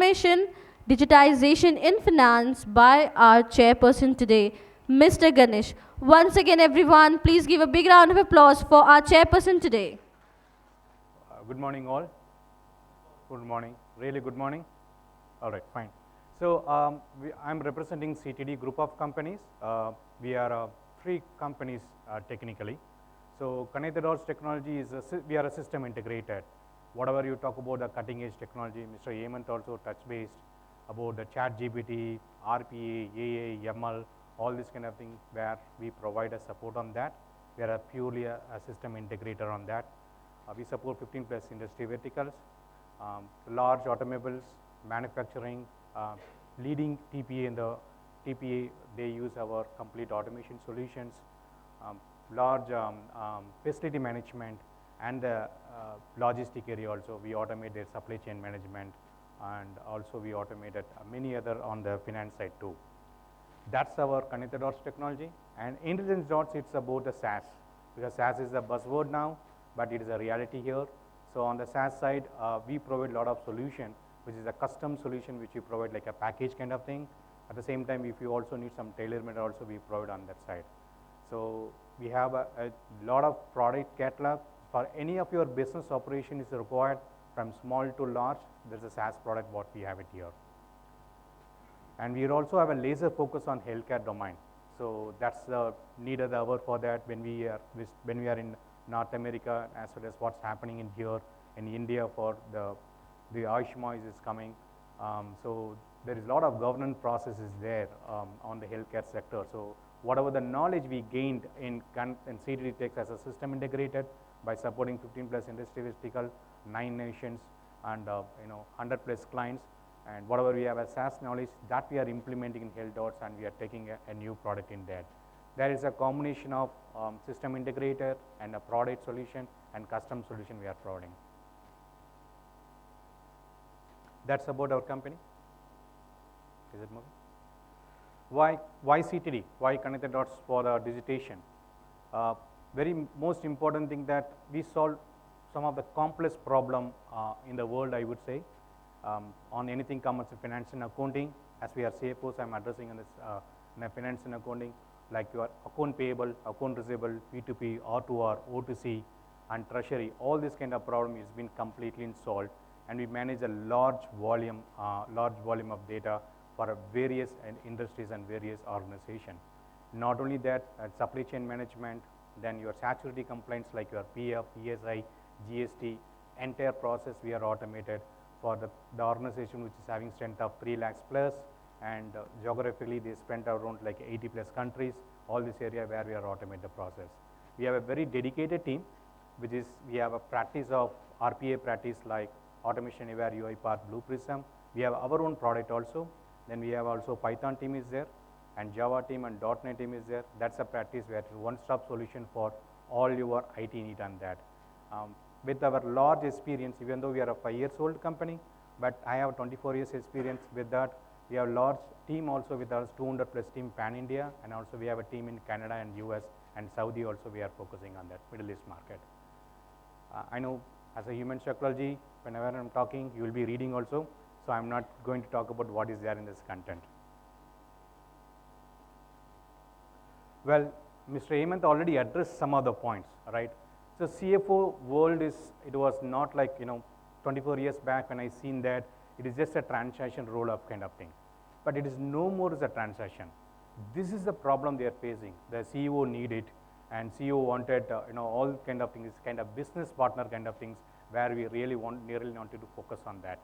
Innovation, Digitization in Finance by our chairperson today, Mr. Ganesh. Once again, everyone, please give a big round of applause for our chairperson today. Good morning, all. Good morning. Really good morning. All right, fine. So I'm representing CTD group of companies. We are 3 companies technically. So Connected Dots Technology is we are a system integrated. Whatever you talk about the cutting edge technology, Mr. Hemant also touch based about the chat GPT, RPA, AI, ML, all this kind of thing where we provide a support on that. We are purely a system integrator on that. We support 15 plus industry verticals, large automobiles, manufacturing, leading TPA in the TPA, they use our complete automation solutions, large facility management and the logistic area also. We automate their supply chain management and also we automated many other on the finance side too. That's our Connected Dots technology. And Intelligence Dots, it's about the SaaS, because SaaS is a buzzword now, but it is a reality here. So on the SaaS side, we provide a lot of solution, which is a custom solution which we provide like a package kind of thing. At the same time, if you also need some tailor-made also, we provide on that side. So we have a lot of product catalog. For any of your business operation is required from small to large, there's a SaaS product what we have it here. And we also have a laser focus on healthcare domain. So that's the need of the hour for that when we are in North America, as well as what's happening in here in India for the Ayushman is coming. So there is a lot of governance processes there on the healthcare sector. So whatever the knowledge we gained in CTD Tech as a system integrated by supporting 15 plus industry vertical, 9 nations and 100 plus clients, and whatever we have as SaaS knowledge that we are implementing in Health Dots, and we are taking a new product in that. There is a combination of system integrator and a product solution and custom solution we are providing. That's about our company. Is it moving? Why CTD? Why Connected Dots for the digitization? Very most important thing that we solve some of the complex problem in the world, I would say, on anything comes to finance and accounting. As we are CFOs, I'm addressing on this in finance and accounting, like your account payable, account receivable, P2P, R2R, O2C, and treasury. All this kind of problem is been completely solved, and we manage a large volume of data for various industries and various organizations. Not only that, supply chain management, then your statutory complaints like your PF, ESI, GST, entire process we are automated for the organization which is having strength of 3 lakhs plus, and geographically they spent around like 80 plus countries, all this area where we are automate the process. We have a very dedicated team, which is we have a practice of RPA practice like automation aware UiPath Blue Prism. We have our own product also. Then we have also Python team is there, and Java team and .NET team is there. That's a practice where one-stop solution for all your IT need on that. With our large experience, even though we are a 5 years old company, but I have 24 years experience with that. We have large team also with us, 200 plus team pan India, and also we have a team in Canada and US and Saudi also. We are focusing on that Middle East market. I know as a human psychology, whenever I'm talking, you will be reading also. So I'm not going to talk about what is there in this content. Well, Mr. Hemant already addressed some of the points, right? So CFO world it was not like 24 years back when I seen that it is just a transaction roll up kind of thing, but it is no more as a transaction. This is the problem they are facing. The CEO need it, and CEO wanted all kind of things, kind of business partner kind of things, where we really wanted to focus on that.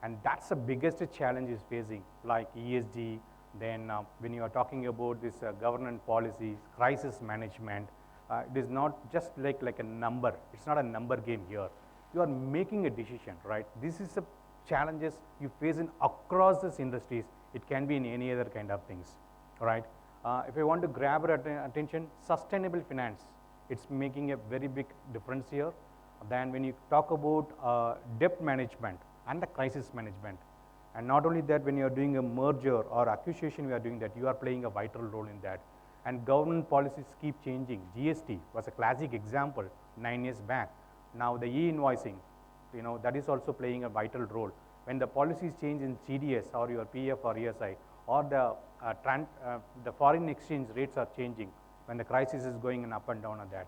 And that's the biggest challenge is facing, like ESG. Then when you are talking about this governance policies, crisis management, it is not just like a number. It's not a number game here. You are making a decision, right? This is the challenges you face in across these industries. It can be in any other kind of things, right? If I want to grab your attention, sustainable finance, it's making a very big difference here. Then when you talk about debt management and the crisis management, and not only that, when you are doing a merger or acquisition, we are doing that, you are playing a vital role in that. And government policies keep changing. GST was a classic example 9 years back. Now the e-invoicing, that is also playing a vital role. when the policies change in GDS or your PF or ESI, or the foreign exchange rates are changing, when the crisis is going in up and down on that,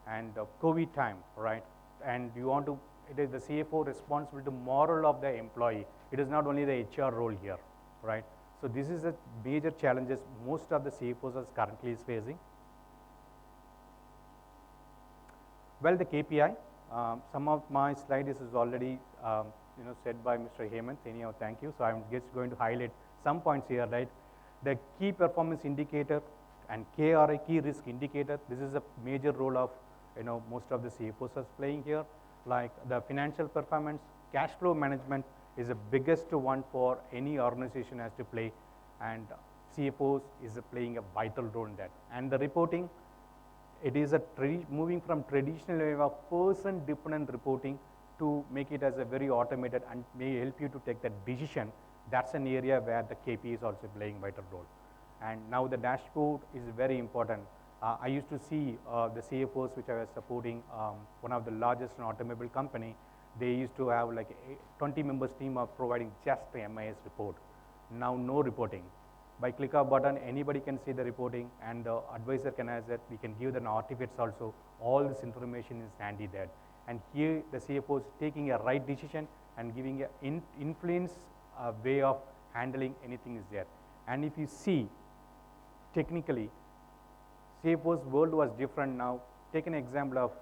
and COVID time, right? And you want to, it is the CFO responsible to moral of the employee. It is not only the HR role here, right? So this is a major challenges most of the CFOs are currently is facing. Well, the KPI, some of my slides is already said by Mr. Hemant. Anyhow, thank you. So I'm just going to highlight some points here, right? The key performance indicator and KRI, key risk indicator. This is a major role of most of the CFOs are playing here. Like the financial performance, cash flow management is the biggest one for any organization has to play, and CFOs is playing a vital role in that. And the reporting, it is moving from traditional way of person-dependent reporting to make it as a very automated and may help you to take that decision. That's an area where the KP is also playing vital role. And now the dashboard is very important. I used to see the CFOs which I was supporting, one of the largest automobile company. They used to have like a 20 members team of providing just the MIS report. Now no reporting. By click of button, anybody can see the reporting, and the advisor can ask that we can give the artifacts also. All this information is handy there. And here the CFO is taking a right decision and giving an influence way of handling anything is there. And if you see technically, CFO's world was different now. Take an example of,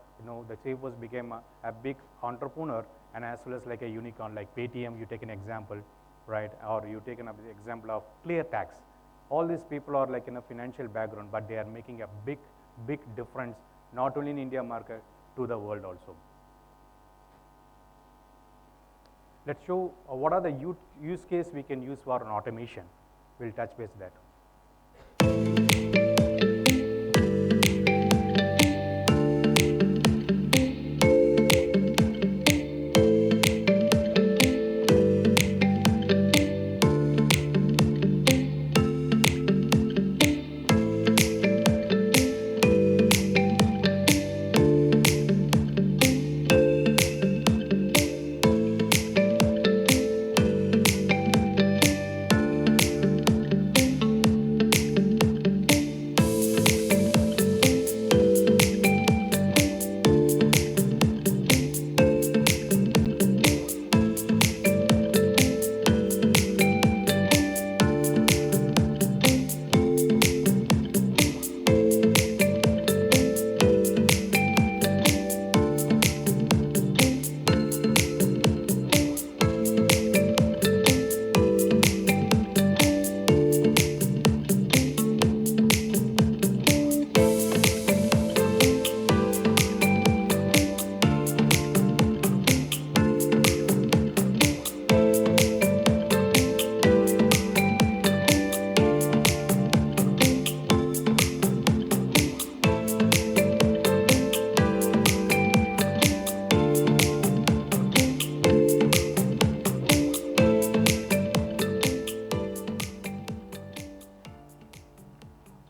the CFOs became a big entrepreneur, and as well as like a unicorn like Paytm, you take an example, right? Or you take an example of ClearTax. All these people are like in a financial background, but they are making a big, big difference, not only in India market, to the world also. Let's show what are the use case we can use for an automation. We'll touch base that.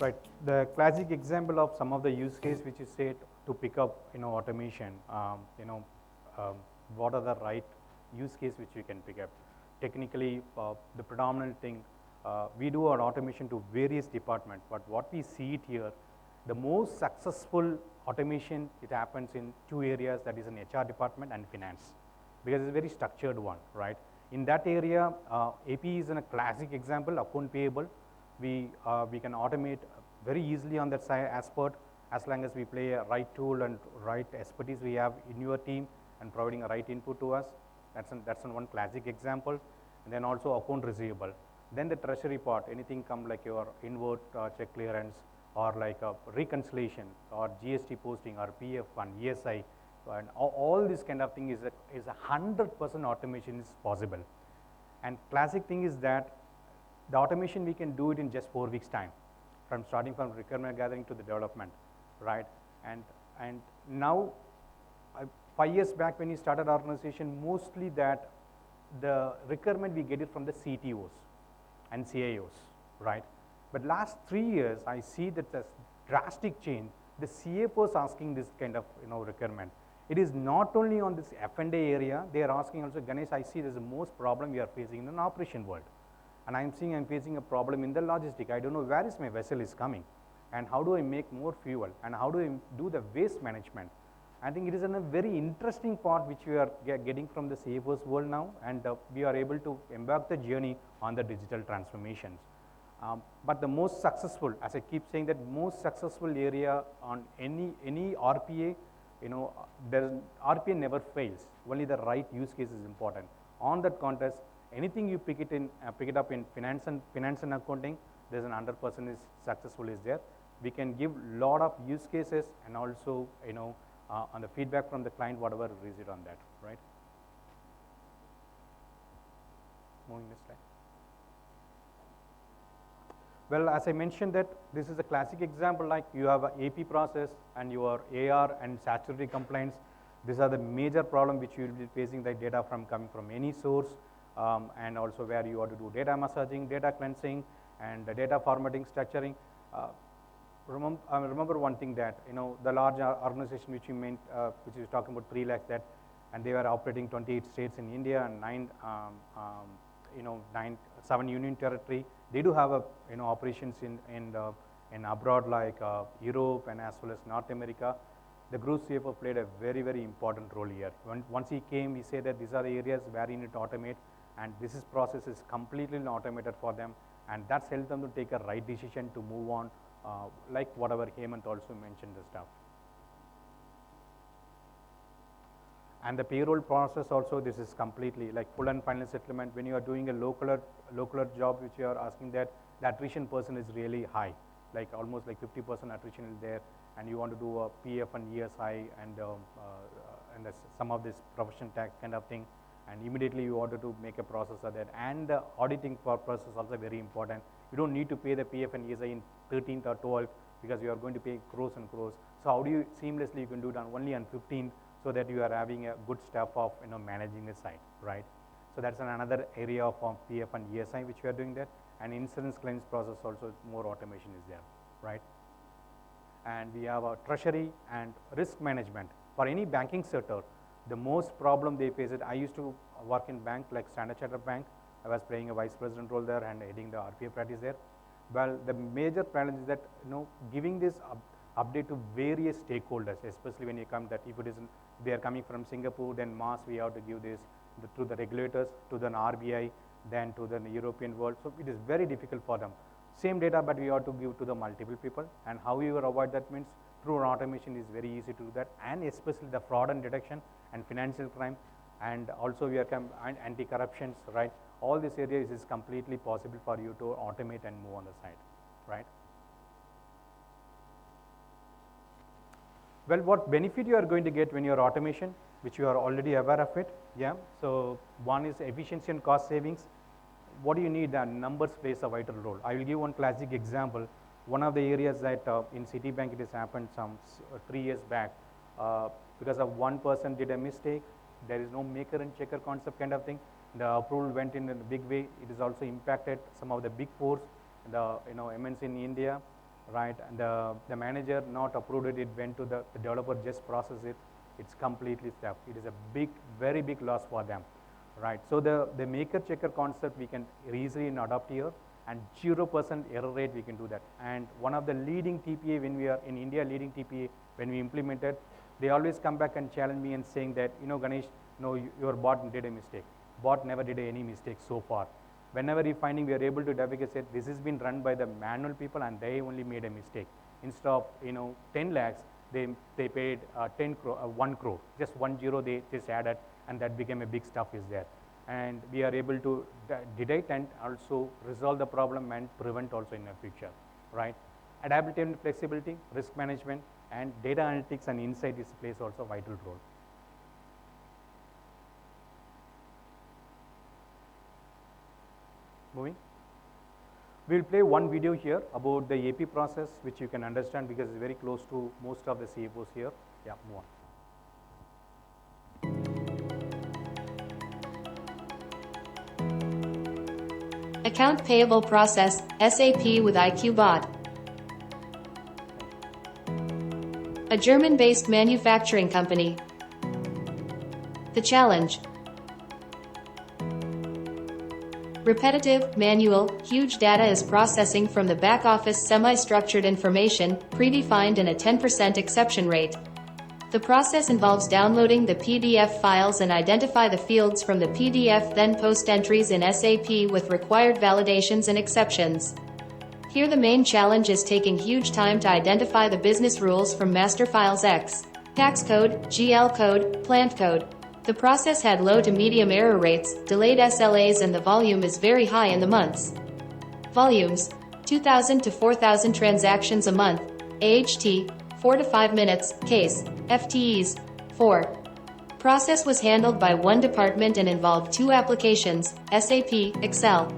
Right. The classic example of some of the use case which is said to pick up, automation. What are the right use case which we can pick up? Technically, the predominant thing, we do our automation to various departments, but what we see it here, the most successful automation, it happens in two areas, that is in HR department and finance, because it's a very structured one, right? In that area, AP is in a classic example, account payable. We can automate very easily on that side aspect, as long as we play a right tool and right expertise we have in your team and providing a right input to us. That's one classic example. And then also account receivable. Then the treasury part, anything come like your inward check clearance, or like a reconciliation, or GST posting, or PF fund, ESI, and all this kind of thing is 100% automation is possible. And classic thing is that the automation we can do it in just 4 weeks time, from starting from requirement gathering to the development, right? And now, 5 years back when we started our organization, mostly that the requirement we get it from the CTOs and CIOs, right? But last 3 years, I see that there's drastic change. The CFOs asking this kind of requirement. It is not only on this F&A area, they are asking also, Ganesh, I see this is the most problem we are facing in an operation world. And I'm seeing I'm facing a problem in the logistic. I don't know where is my vessel is coming and how do I make more fuel and how do I do the waste management. I think it is a very interesting part which we are getting from the CFO's world now, and we are able to embark the journey on the digital transformations. But the most successful, as I keep saying, that most successful area on any RPA, RPA never fails. Only the right use case is important. On that context, anything you pick it up in finance and accounting, there's an 100% is successful is there. We can give lot of use cases and also on the feedback from the client, whatever we receive on that, right? Moving this slide. Well, as I mentioned that this is a classic example, like you have a AP process and your AR and statutory compliance. These are the major problem which you will be facing, the data coming from any source, and also where you have to do data massaging, data cleansing, and the data formatting, structuring. Remember one thing that the large organization which you meant, which is talking about 3 lakhs that, and they were operating 28 states in India and 7 union territory. They do have operations in abroad like Europe and as well as North America. The group CFO played a very, very important role here. Once he came, he said that these are the areas where you need to automate, and this process is completely automated for them, and that's helped them to take a right decision to move on, like whatever Hemant also mentioned the stuff. And the payroll process also, this is completely like full and final settlement. When you are doing a local job which you are asking, that the attrition person is really high, like almost like 50% attrition is there, and you want to do a PF and ESI and some of this profession tax kind of thing, and immediately you order to make a process of that. And the auditing process is also very important. You don't need to pay the PF and ESI in 13th or 12th because you are going to pay crores and crores. So how do you seamlessly you can do it only on 15th, so that you are having a good staff of managing the site, right? So that's another area of PF and ESI which we are doing that, and insurance claims process also more automation is there, right? And we have a treasury and risk management. For any banking sector, the most problem they face it. I used to work in bank like Standard Chartered Bank. I was playing a vice president role there and heading the RPA practice there. Well, the major challenge is that giving this update to various stakeholders, especially when you come that if it isn't, they are coming from Singapore, then mass we have to give this to the regulators, to the RBI, then to the European world. So it is very difficult for them. Same data, but we have to give to the multiple people. And how you will avoid that means through automation is very easy to do that, and especially the fraud and detection and financial crime, and also we are anti-corruptions, right? All these areas is completely possible for you to automate and move on the side, right? Well, what benefit you are going to get when you are automation, which you are already aware of it, yeah. So one is efficiency and cost savings. What do you need? Numbers plays a vital role. I will give one classic example. One of the areas that in Citibank it has happened some 3 years back, because of one person did a mistake. There is no maker and checker concept kind of thing. The approval went in a big way. It has also impacted some of the big fours, the MNC in India, right? And the manager not approved it. It went to the developer, just process it. It's completely stuffed. It is a big, very big loss for them, right? So the maker checker concept we can easily adopt here, and 0% error rate we can do that. And one of the leading TPA when we are in India, leading TPA when we implemented, they always come back and challenge me and saying that Ganesh, no, your bot did a mistake. Bot never did any mistake so far. Whenever we finding we are able to duplicate, this has been run by the manual people and they only made a mistake. Instead of 10 lakhs, they paid 1 crore, just 10 they just added, and that became a big stuff is there. And we are able to detect and also resolve the problem and prevent also in the future, right? Adaptability and flexibility, risk management, and data analytics and insight plays also a vital role. Moving. We will play one video here about the AP process, which you can understand because it's very close to most of the CFOs here. Yeah, move on. Account Payable Process, SAP with IQBot. A German-based manufacturing company The challenge: repetitive, manual, huge data is processing from the back office semi-structured information, predefined and a 10% exception rate. The process involves downloading the PDF files and identify the fields from the PDF, then post entries in SAP with required validations and exceptions. Here the main challenge is taking huge time to identify the business rules from master files X, tax code, GL code, plant code. The process had low to medium error rates, delayed SLAs, and the volume is very high in the months. Volumes: 2,000 to 4,000 transactions a month. AHT: 4 to 5 minutes. Case: FTEs: 4. Process was handled by one department and involved two applications, SAP, Excel.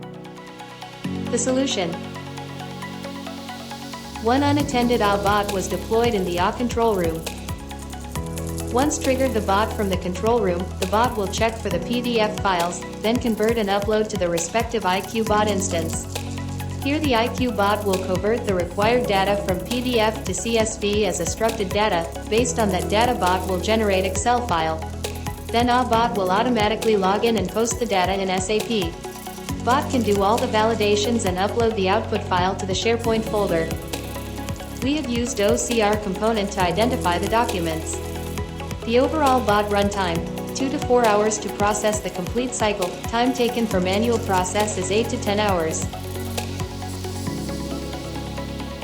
The solution: one unattended bot was deployed in the control room. Once triggered the bot from the control room, the bot will check for the PDF files, then convert and upload to the respective IQ bot instance. Here the IQ bot will convert the required data from PDF to CSV as a structured data. Based on that data, bot will generate Excel file. Then bot will automatically log in and post the data in SAP. Bot can do all the validations and upload the output file to the SharePoint folder. We have used OCR component to identify the documents. The overall bot runtime, 2 to 4 hours to process the complete cycle. Time taken for manual process is 8 to 10 hours.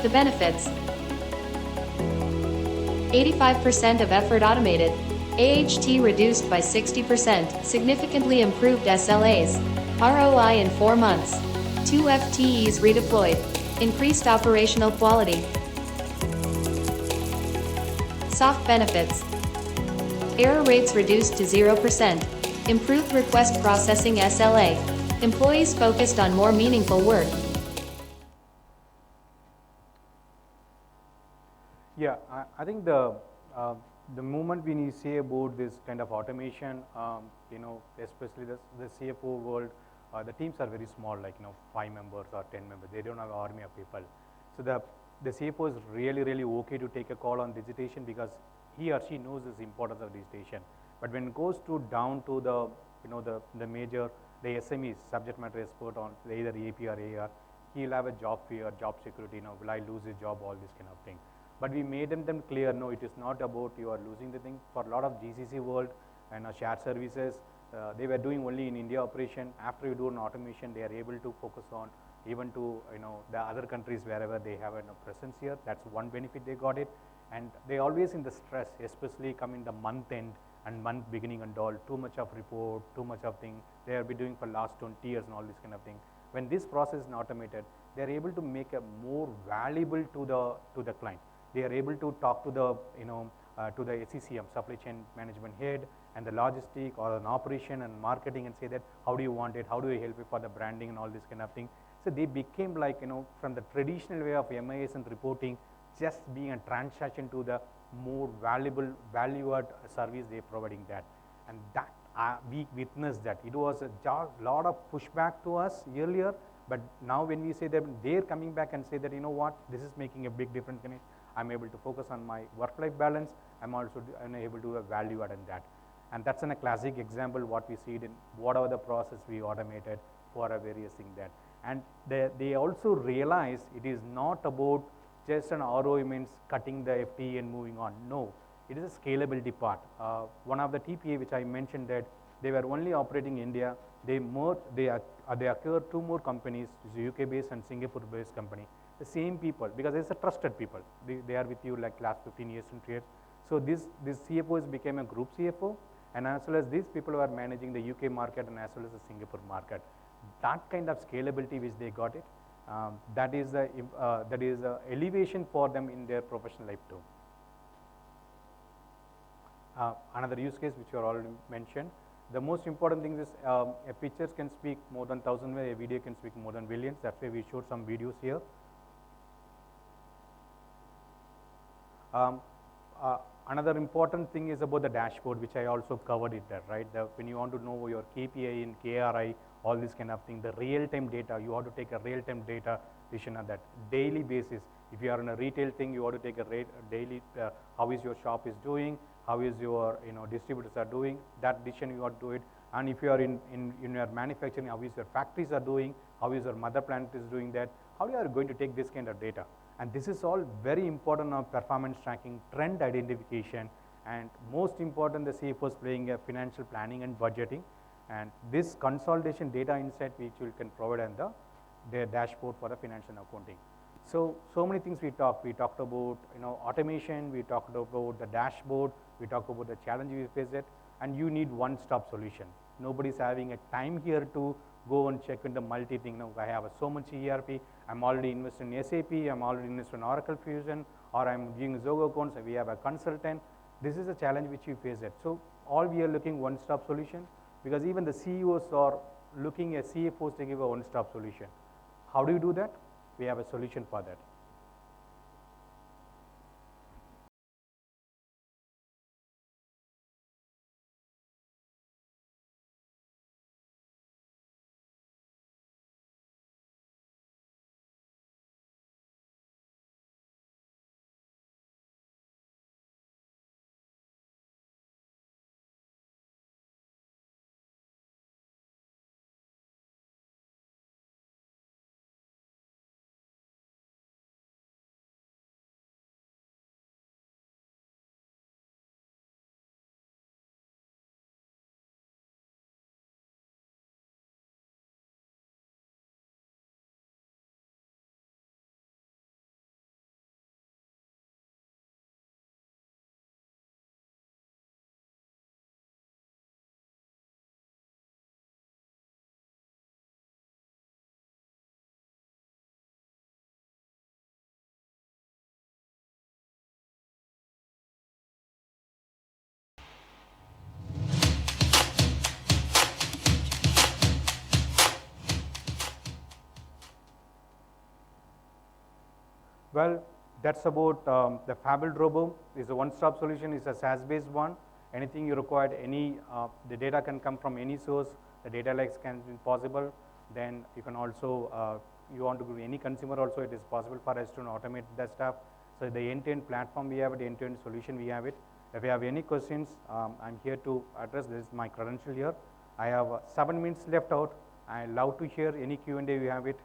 The benefits: 85% of effort automated. AHT reduced by 60%. Significantly improved SLAs. ROI in 4 months. 2 FTEs redeployed. Increased operational quality. Soft benefits: error rates reduced to 0%. Improved request processing SLA. Employees focused on more meaningful work. Yeah, I think the moment when you say about this kind of automation, especially the CFO world, the teams are very small, like 5 members or 10 members. They don't have an army of people. So the CFO is really okay to take a call on digitation because he or she knows the importance of digitation. But when it goes to down to the major, the SMEs, subject matter expert on either AP or AR, he'll have a job fear, job security. Will I lose a job? All this kind of thing. But we made them clear, no, it is not about you are losing the thing. For a lot of GCC world and shared services, they were doing only in India operation. After you do an automation, they are able to focus on even to the other countries wherever they have a presence here. That's one benefit they got it. And they always in the stress, especially come in the month end and month beginning and all, too much of report, too much of thing. They have been doing for last 20 years and all this kind of thing. When this process is automated, they are able to make a more valuable to the client. They are able to talk to the to the SCCM, supply chain management head, and the logistic or an operation and marketing, and say that how do you want it, how do you help you for the branding and all this kind of thing. So they became like from the traditional way of MIS and reporting, just being a transaction to the more valuable value-add service they are providing that. And that we witnessed that. It was a lot of pushback to us earlier, but now when we say that they're coming back and say that what, this is making a big difference. I'm able to focus on my work-life balance. I'm also able to do a value add in that. And that's a classic example what we see in whatever the process we automated for a various thing that. And they also realize it is not about just an ROI means cutting the FTE and moving on. No, it is a scalability part. One of the TPA which I mentioned that they were only operating in India. They acquired 2 more companies, which is UK based and Singapore based company. The same people, because it's a trusted people. They are with you like last 15 years, 20 years. So this CFOs became a group CFO, and as well as these people who are managing the UK market and as well as the Singapore market. That kind of scalability which they got it, that is the elevation for them in their professional life too. Another use case which you already mentioned. The most important thing is a picture can speak more than 1,000 words, a video can speak more than billions. That's why we showed some videos here. Another important thing is about the dashboard, which I also covered it there, right? When you want to know your KPI and KRI, all this kind of thing, the real-time data, you have to take a real-time data vision on that daily basis. If you are in a retail thing, you have to take a daily, how is your shop is doing, how is your distributors are doing, that decision you got to do it. And if you are in your manufacturing, how is your factories are doing, how is your mother plant is doing that, how you are going to take this kind of data. And this is all very important of performance tracking, trend identification, and most important, the CFO is playing a financial planning and budgeting. And this consolidation data insight which we can provide on their dashboard for the financial accounting. So many things we talked. We talked about automation, we talked about the dashboard, we talked about the challenge we face it, and you need one-stop solution. Nobody's having a time here to go and check in the multi-thing. Now I have so much ERP, I'm already invested in SAP, I'm already invested in Oracle Fusion, or I'm doing Zogo accounts, we have a consultant. This is a challenge which we face it. So all we are looking one-stop solution, because even the CEOs are looking at CFOs to give a one-stop solution. How do you do that? We have a solution for that. Well, that's about the Fabled Robo. Is a one-stop solution. It's a SaaS-based one. Anything you required, the data can come from any source. The data lakes can be possible. Then you can also, you want to do any consumer also, it is possible for us to automate that stuff. So the end-to-end platform we have it, the end-to-end solution we have it. If you have any questions, I'm here to address. This is my credential here. I have 7 minutes left out. I love to hear any Q&A we have it.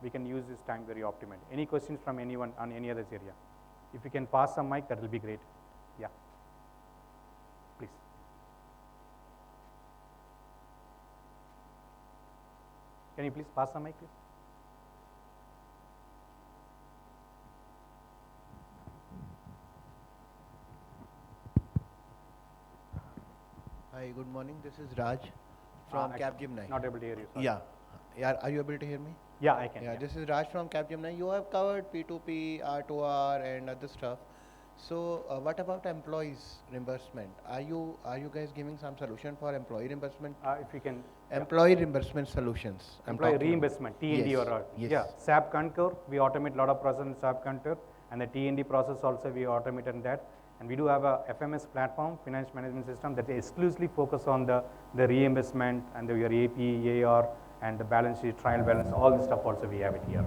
We can use this time very optimally. Any questions from anyone on any other area? If you can pass some mic, that will be great. Yeah, please. Can you please pass some mic, please? Hi, good morning. This is Raj from Capgemini. Not able to hear you. Sorry. Yeah. Are you able to hear me? Yeah, I can. Yeah, this is Raj from Capgemini. You have covered P2P, R2R, and other stuff. So, what about employees reimbursement? Are you guys giving some solution for employee reimbursement? If you can. Employee reimbursement solutions. Employee reimbursement, T&D yes. or yes. yeah, SAP Concur. We automate a lot of process in SAP Concur, and the T&D process also we automate in that. And we do have a FMS platform, finance management system, that is exclusively focused on the reimbursement and your AP, AR, and the balance sheet, trial balance, all this stuff also we have it here.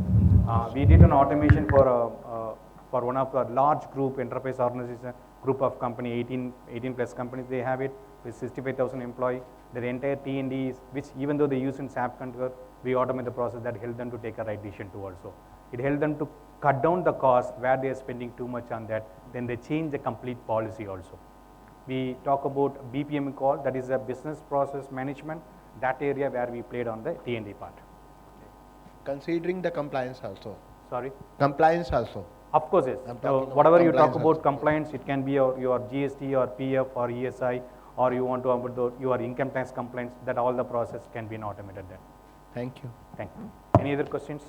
We did an automation for one of the large group enterprise organization, group of company, 18 plus companies, they have it with 65,000 employees. Their entire T&D, which even though they use in SAP Concur, we automate the process that help them to take a right decision too also. It helped them to cut down the cost where they are spending too much on that, then they change the complete policy also. We talk about BPM call, that is a business process management, that area where we played on the T&D part. Considering the compliance also. Sorry? Compliance also. Of course, yes. So whatever you talk about compliance, it can be your GST or PF or ESI, or you want to about your income tax compliance, that all the process can be automated there. Thank you. Thank you. Any other questions?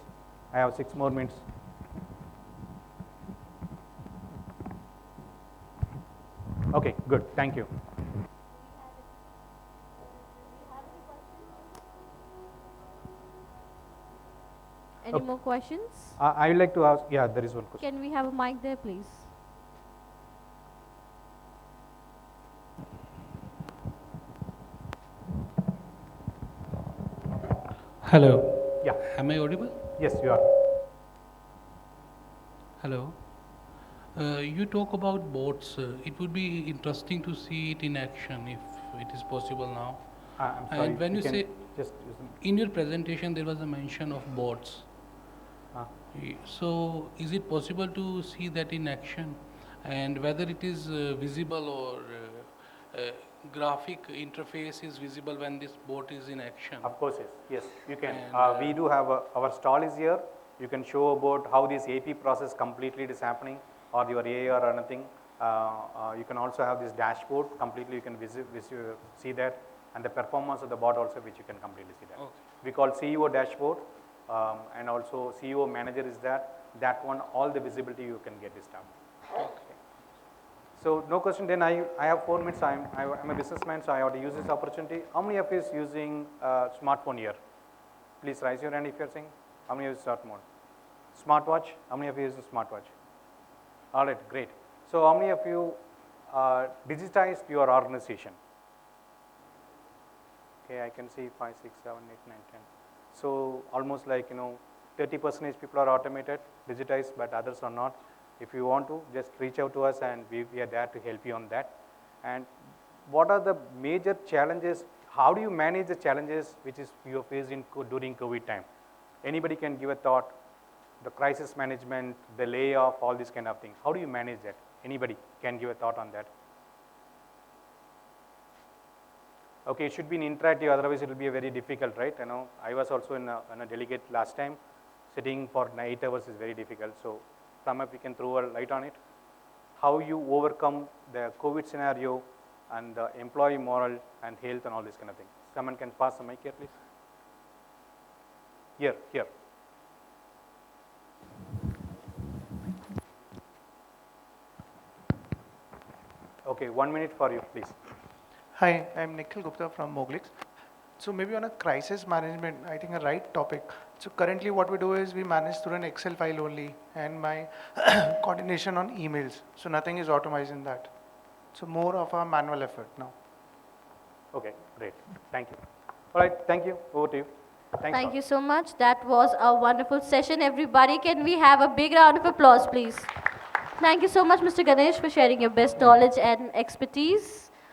I have 6 more minutes. Okay, good. Thank you. Any more questions? I would like to ask, yeah, there is one question. Can we have a mic there, please? Hello. Yeah. Am I audible? Yes, you are. Hello. You talk about bots. It would be interesting to see it in action if it is possible now. I'm sorry, And when you can say just use them. in your presentation there was a mention of bots. Uh, So is it possible to see that in action, and whether it is visible or graphic interface is visible when this bot is in action? Of course, yes. Yes, you can. And, We do have our stall is here. You can show about how this AP process completely is happening, or your AI or anything. You can also have this dashboard completely. You can see that, and the performance of the bot also, which you can completely see that. Okay. We call CEO dashboard, and also CEO manager is that. That one, all the visibility you can get this done. Okay. So no question. Then I have 4 minutes. I'm a businessman, so I have to use this opportunity. How many of you is using smartphone here? Please raise your hand if you're saying. How many use smartphone? Smartwatch. How many of you using smartwatch? All right, great. So how many of you digitized your organization? Okay, I can see 5, 6, 7, 8, 9, 10. So almost like 30% people are automated, digitized, but others are not. If you want to, just reach out to us, and we are there to help you on that. And what are the major challenges? How do you manage the challenges which is you faced during COVID time? Anybody can give a thought. The crisis management, the layoff, all these kind of things. How do you manage that? Anybody can give a thought on that? Okay, it should be an interactive, otherwise it will be a very difficult, right? I was also in a delegate last time. Sitting for 8 hours is very difficult. So, some of you can throw a light on it. How you overcome the COVID scenario and the employee moral and health and all this kind of thing. Someone can pass the mic here, please. Here. Okay, 1 minute for you, please. Hi, I'm Nikhil Gupta from Moglix. So maybe on a crisis management, I think a right topic. So currently what we do is we manage through an Excel file only, and my coordination on emails. So nothing is automated in that. So more of a manual effort now. Okay, great. Thank you. All right, thank you. Over to you. Thanks. Thank you so much. That was a wonderful session, everybody. Can we have a big round of applause, please? Thank you so much, Mr. Ganesh, for sharing your best knowledge and expertise.